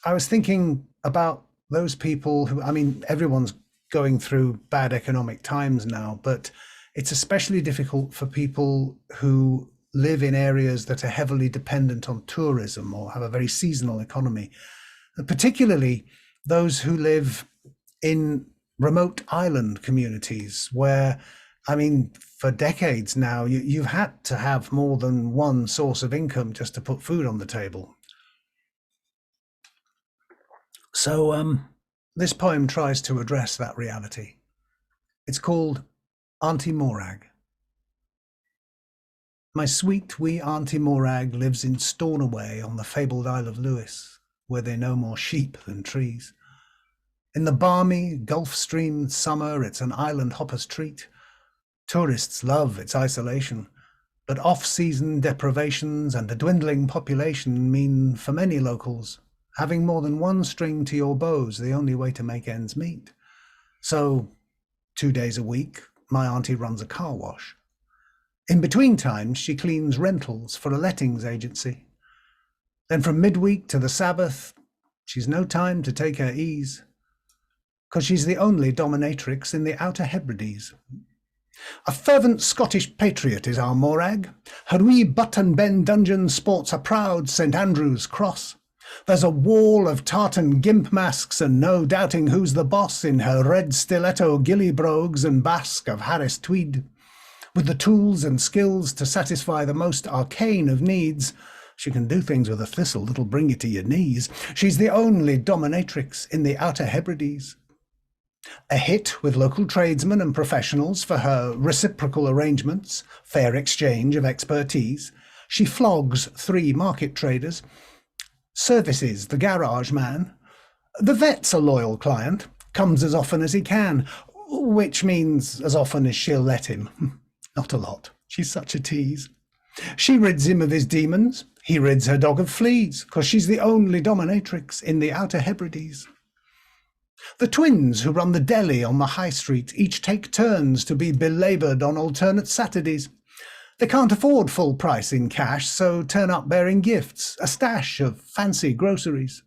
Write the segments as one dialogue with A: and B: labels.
A: I was thinking about those people who, I mean, everyone's going through bad economic times now, but it's especially difficult for people who live in areas that are heavily dependent on tourism or have a very seasonal economy, particularly those who live in remote island communities where, I mean, for decades now, you've had to have more than one source of income just to put food on the table. So this poem tries to address that reality. It's called Auntie Morag. My sweet wee Auntie Morag lives in Stornoway on the fabled Isle of Lewis, where they know more sheep than trees. In the balmy Gulf Stream summer, it's an island hopper's treat. Tourists love its isolation, but off-season deprivations and a dwindling population mean, for many locals, having more than one string to your bow's the only way to make ends meet. So, 2 days a week, my auntie runs a car wash. In between times, she cleans rentals for a lettings agency. Then from midweek to the Sabbath, she's no time to take her ease, because she's the only dominatrix in the Outer Hebrides. A fervent Scottish patriot is our Morag. Her wee button-bend dungeon sports a proud St Andrew's cross. There's a wall of tartan gimp masks and no doubting who's the boss in her red stiletto gilly brogues and basque of Harris tweed. With the tools and skills to satisfy the most arcane of needs, she can do things with a thistle that'll bring you to your knees. She's the only dominatrix in the Outer Hebrides. A hit with local tradesmen and professionals for her reciprocal arrangements, fair exchange of expertise, she flogs 3 market traders, services the garage man. The vet's a loyal client, comes as often as he can, which means as often as she'll let him. Not a lot. She's such a tease. She rids him of his demons. He rids her dog of fleas, 'cause she's the only dominatrix in the Outer Hebrides. The twins who run the deli on the high street each take turns to be belaboured on alternate Saturdays. They can't afford full price in cash, so turn up bearing gifts, a stash of fancy groceries.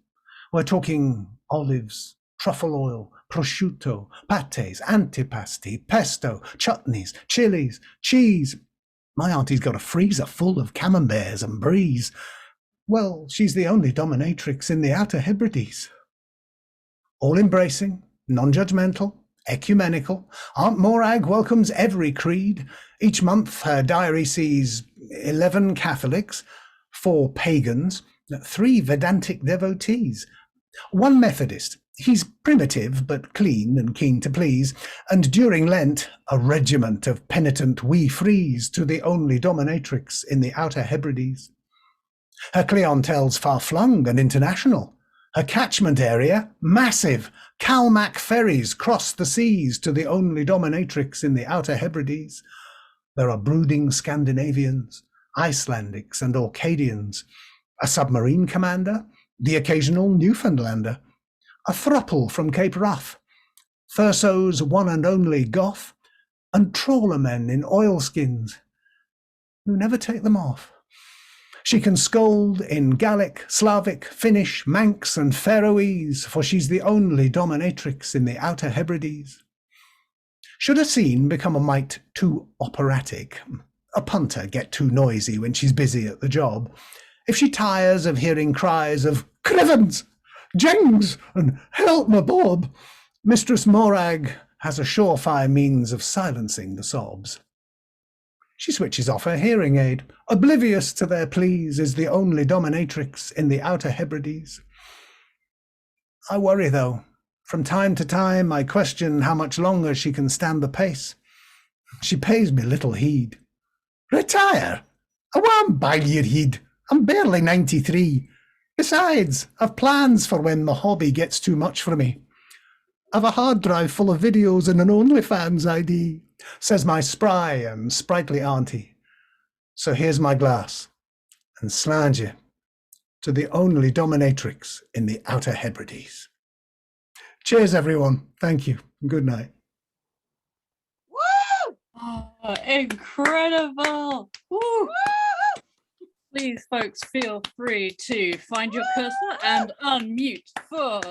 A: We're talking olives, truffle oil, prosciutto, pates, antipasti, pesto, chutneys, chilies, cheese. My auntie's got a freezer full of camemberts and bries. Well, she's the only dominatrix in the Outer Hebrides. All-embracing, non-judgmental, ecumenical, Aunt Morag welcomes every creed. Each month her diary sees 11 Catholics, 4 pagans, 3 Vedantic devotees, 1 Methodist. He's primitive but clean and keen to please, and during Lent, a regiment of penitent wee frees to the only dominatrix in the Outer Hebrides. Her clientele's far-flung and international. Her catchment area, massive. Calmac ferries cross the seas to the only dominatrix in the Outer Hebrides. There are brooding Scandinavians, Icelandics and Orcadians, a submarine commander, the occasional Newfoundlander, a thruple from Cape Wrath, Thurso's one and only Goth, and trawlermen in oilskins who never take them off. She can scold in Gallic, Slavic, Finnish, Manx and Faroese, for she's the only dominatrix in the Outer Hebrides. Should a scene become a mite too operatic, a punter get too noisy when she's busy at the job, if she tires of hearing cries of "Crivens! Jings! And help my Bob!" Mistress Morag has a surefire means of silencing the sobs. She switches off her hearing aid. Oblivious to their pleas is the only dominatrix in the Outer Hebrides. I worry, though. From time to time, I question how much longer she can stand the pace. She pays me little heed. Retire? I won't bile your heed. I'm barely 93. Besides, I've plans for when the hobby gets too much for me. I've a hard drive full of videos and an OnlyFans ID, says my spry and sprightly auntie. So here's my glass, and slange you to the only dominatrix in the Outer Hebrides. Cheers, everyone. Thank you. Good night.
B: Woo! Oh, incredible. Woo! Woo! Please, folks, feel free to find your cursor and unmute for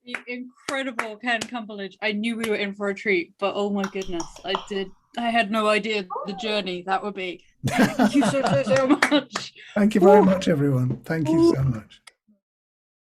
B: the incredible Ken Cumberledge. I knew we were in for a treat, but oh my goodness, I had no idea the journey that would be. Thank you so much.
A: Thank you very much, everyone. Thank you so much.